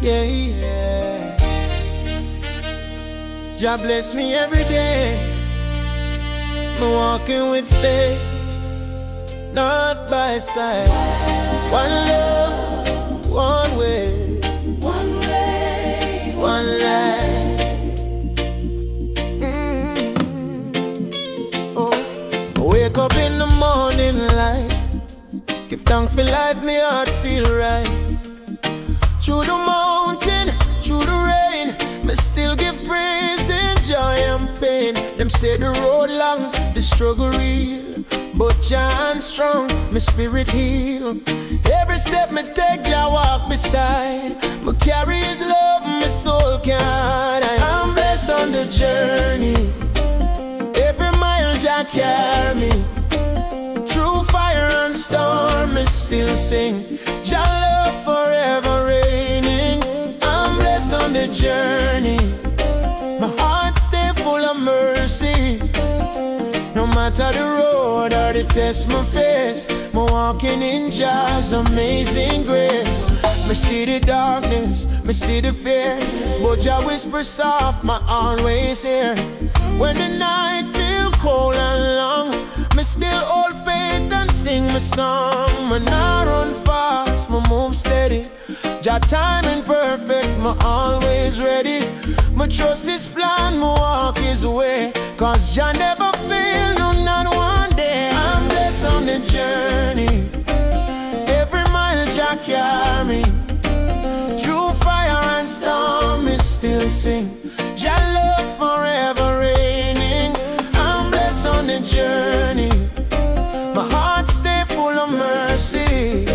Yeah, yeah. Jah bless me every day. I'm walking with faith, not by sight. One love, one way, one way, one life. Oh, I wake up in the morning light, give thanks for life, me heart feel right. Through the mountain, through the rain, me still give praise in joy and pain. Them say the road long, the struggle real, but Jah strong, my spirit heal. Every step me take, Jah walk beside. Me carry His love, my soul can't hide. I'm blessed on the journey. Every mile Jah carry me. Through fire and storm, me still sing. Jah love forever reigning. I'm blessed on the journey. My heart stay full of mercy. No matter the road or the test me face, me walking in Jah's amazing grace. Me see the darkness, me see the fear, but Jah whisper soft, my always here. When the night feel cold and long, me still hold faith and sing my song. Me not run fast, me move steady. Jah timing perfect, me always ready. Me trust His plan, me walk His way, cause Jah never fail, no not one day. I'm blessed on the journey. Every mile Jah carry me. Through fire and storm, me still sing. Jah love forever reigning. I'm blessed on the journey. My heart stay full of mercy.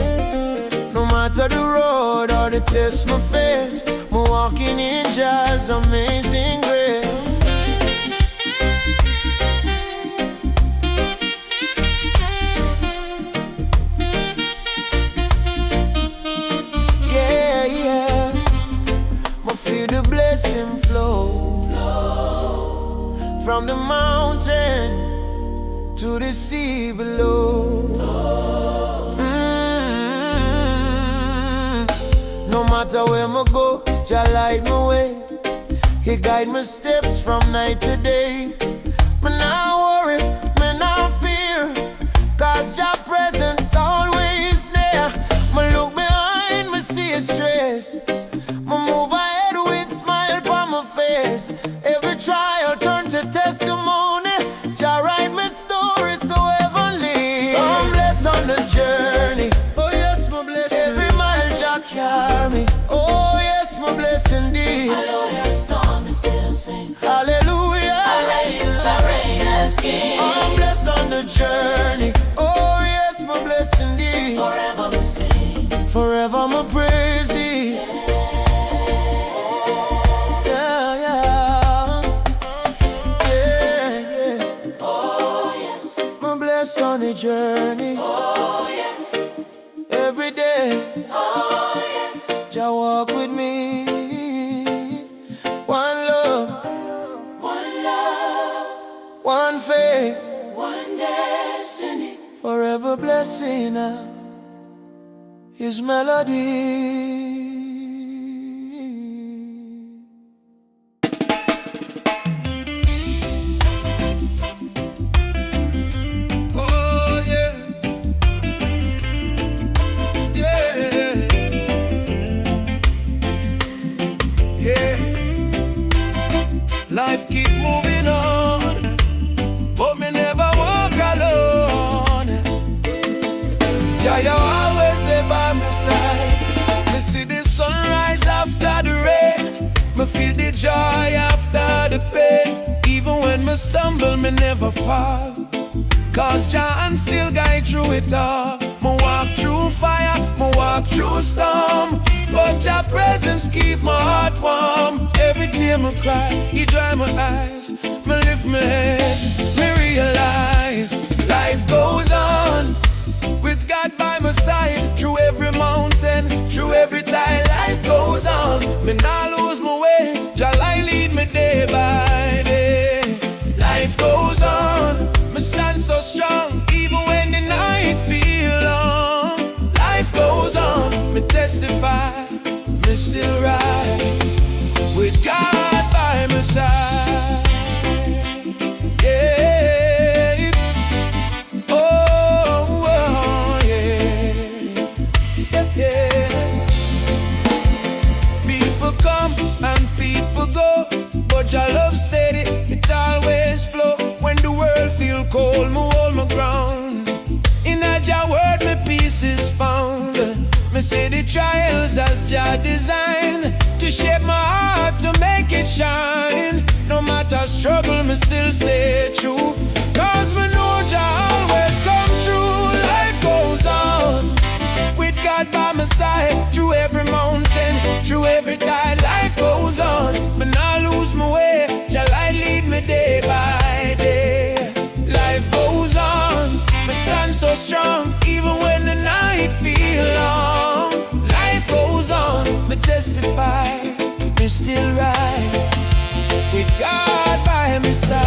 No matter the road or the test me face, me walking in Jah's amazing grace. Yeah, yeah. Me feel the blessing flow from the mountain to the sea below. No matter where me go, Jah light my way. He guide my steps from night to day. Me not worry, me not fear, cause Jah presence always there. Me look behind, me see His trace. Me move ahead with smile on my face. Every trial turn to testimony. Jah write my story so heavenly. I'm blessed on the journey. Oh yes, my blessing. Every mile Jah carry me. Oh yes, my blessing indeed. Hallelujah, storm me still sing. Hallelujah. Jah reign as King. I'm blessed on the journey. Oh yes, my blessing indeed. Forever me sing. Forever my praise thee. Yeah, yeah. Yeah, yeah. Oh yes, My blessed on the journey. oh yes, Every day oh yes. Jah walk with me. One love, One love, one faith, one destiny. forever blessing us His melody. Oh yeah, yeah, yeah. Life keep moving on, but me never walk alone. Jah, you always there by my side. Me see the sunrise after the rain. Me feel the joy after the pain. Even when me stumble, me never fall, cause Jah still guide through it all. Me walk through fire, me walk through storm, but Jah presence keep my heart warm. Every tear me cry, He dry my eyes. Me lift my head, me realize life goes on with God by my side. Through every mountain, through every tide, life goes on. Me not lose my way, Jah lead me day by day. Life goes on, me stand so strong, even when the night feel long. Life goes on, me testify, me still rise with God by my side. Yeah. Oh, oh yeah. Yeah. People come and people go, but your love steady, it always flow. When the world feel cold, me hold my ground. In a Jah word, my peace is found. Me see the trials as Jah design to shape my heart, to make it shine. No matter struggle, me still stay true, cause me know Jah always come true. Life goes on with God by my side. Through every mountain, through every tide, life goes on. But not lose my way, Jah light lead me day by day. Life goes on, me stand so strong, even when the night feel long. Life goes on, me testify, me still rise with God by my side.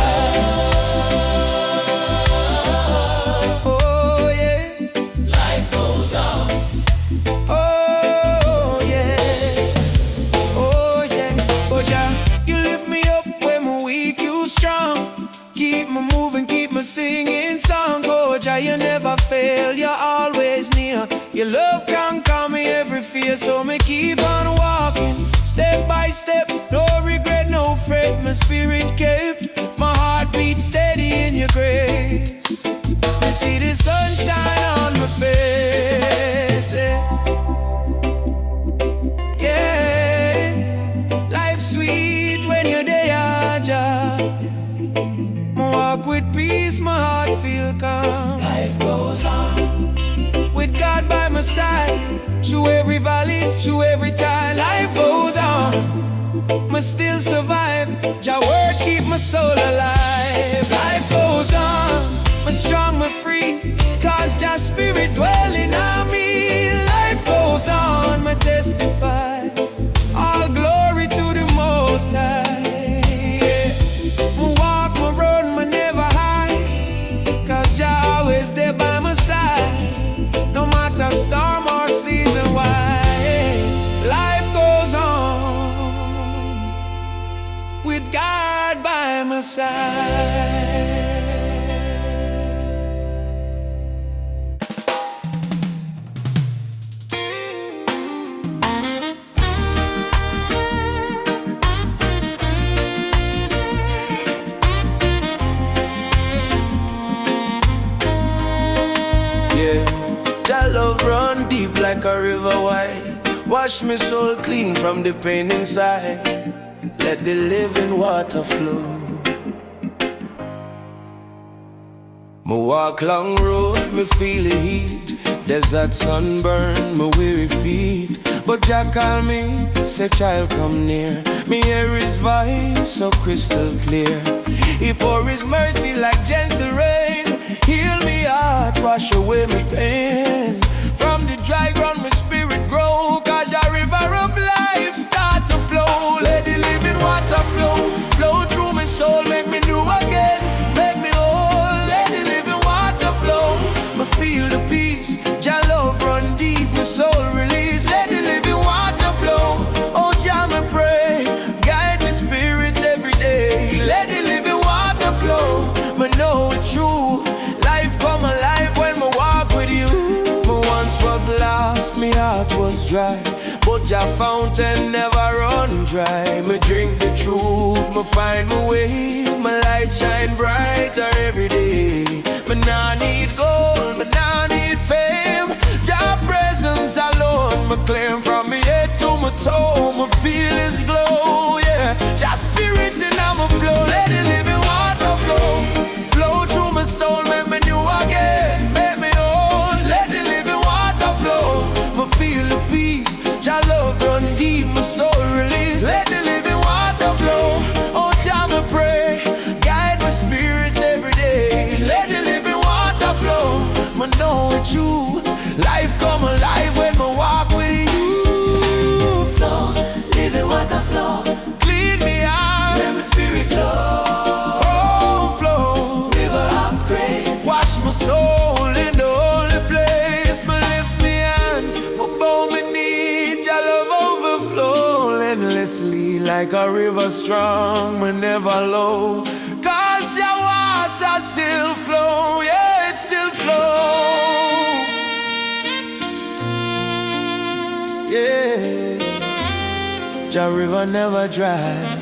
Oh yeah, Life goes on. oh yeah, oh yeah. Oh Jah, you lift me up when I'm weak, you strong. Keep me moving, keep me singing song. Oh Jah, you never fail, you're always near. Your love can calm me every fear, so me keep on walking, step by step. No regret, no fret, my spirit kept. My heart beats steady in your grace. You see the sunshine on my face. Yeah, life's sweet when you're there, Jah. My walk with peace, my heart feel calm. Life goes on. With God by my side, through every valley, through every tide, life goes on. Must still survive, Jah word keep my soul alive. Life goes on, me strong, me free, cause Jah spirit dwelling on me. Life goes on, me testify, all glory to the Most High. Yeah. Me walk, me run, me never hide, cause Jah always there by my side. No matter storm or season, why life goes on with God by my side. Jah love run deep like a river wide. Wash me soul clean from the pain inside. Let the living water flow. Me walk long road, me feel the heat. Desert sunburn, my weary feet. But Jah call me, say child come near. Me hear his voice so crystal clear. He pour his mercy like gentle rain. Heal me heart, wash away my pain. From the dry ground my spirit grow, cause a river of life start to flow. Let the living water flow, flow through my soul, make me new again, make me whole. Let the living water flow, me feel the peace. Jah love run deep, my soul release. Let the living water flow. Oh Jah, me pray, guide my spirit every day. Let the living water flow. Me know it's true. Life come alive when me walk with you. Me once was lost, me heart was dry, but Jah fountain never run dry. Me drink the truth, me find my way. My light shine brighter every day. Me nah need gold, me nah need fame. Jah presence alone me claim. From me head to my toe, me feel his glow. Yeah, Jah spirit in my flow. Let the living water flow, flow through my soul, make me new again, make me whole. Let the living water flow, me feel the peace. Jah love run deep, my soul release. Let the living water flow. Oh Jah, me pray, guide my spirit every day. Let the living water flow. Me know it's true. continuously like a river strong, but never low. Cause your water still flow, yeah, it still flow. Yeah, your river never dry.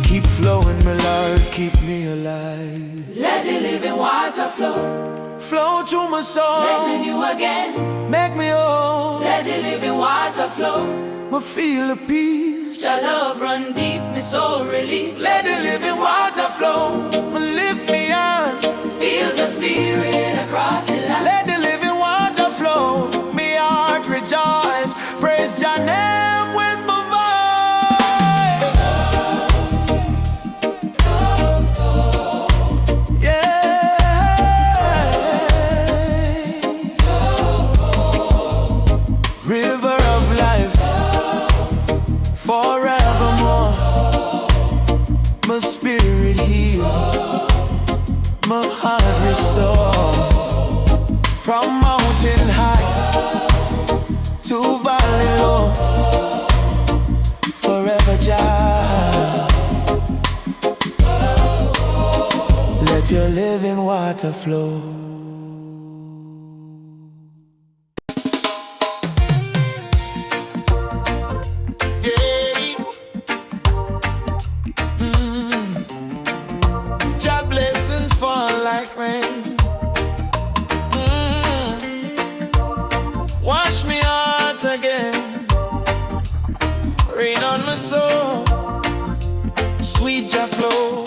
Keep flowing, my Lord, keep me alive. Let the living water flow. Flow through my soul. Make me new again. Make me whole. Let the living water flow. Me feel the peace. Your love run deep, my soul release. Let the living water flow. Me lift me on. Feel your spirit across the land. Let the living water flow. Me heart rejoice. Praise your name with my voice. Yeah. River of life, forevermore. My spirit healed, my heart restored. From mountain high to valley low, forever Jah. Let your living water flow. Jah blessings fall like rain. Wash me out again. Rain on my soul. Sweet Jah flow.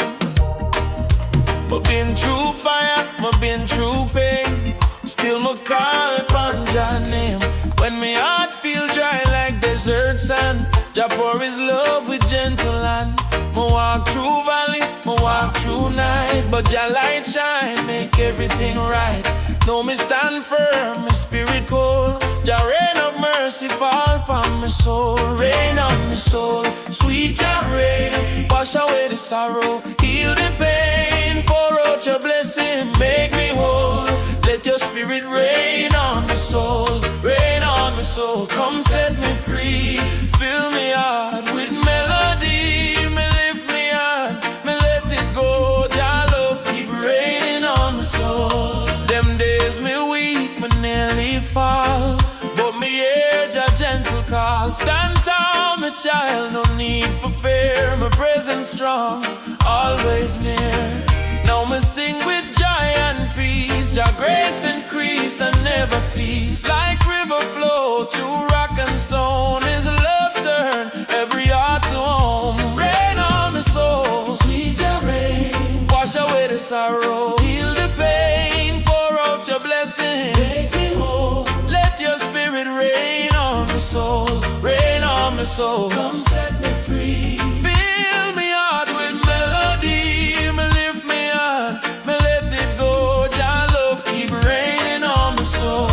I've been through fire, I've been through pain. Still my call upon Jah name. When my heart feel dry like desert sand, Jah pour his love with gentle hand. Ma walk through valley, ma walk through night, but Jah light shine, make everything right. No, me stand firm, my spirit cold. Jah rain of mercy fall upon my soul. Rain on my soul, sweet Jah rain. Wash away the sorrow, heal the pain. Pour out your blessing, make me whole. Let your spirit rain on my soul. Rain on my soul, come set me free. Fill me heart with melody. Me lift me on, me let it go. Jah love keep raining on my soul. Them days me weak, me nearly fall, but me hear Jah gentle call. Stand tall, my child, no need for fear. My presence strong, always near. Now me sing with joy and peace. Jah grace increase and never cease. Like river flow to rock and stone, His love turn every heart to home. Rain on my soul, sweet Jah rain. Wash away the sorrow, heal the pain. Pour out your blessing, make me whole. Let your spirit rain on my soul. Rain on my soul, come set me free. Fill me heart with melody. Me lift me on, me let it go. Jah love keep raining on my soul.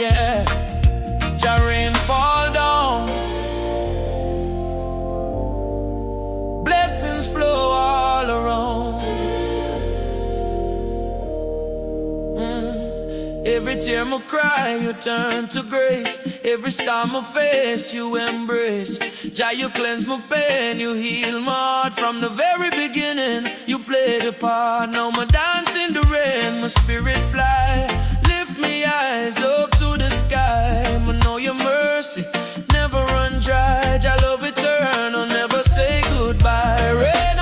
Yeah, Jah rain fall down. Blessings flow all around. Every tear I cry, you turn to grace. Every storm I face, you embrace. Jah, you cleanse my pain, you heal my heart. From the very beginning, you played a part. Now my dance in the rain, my spirit fly. Lift me eyes up to the sky. I know your mercy never run dry. Jah love eternal, never say goodbye. Rain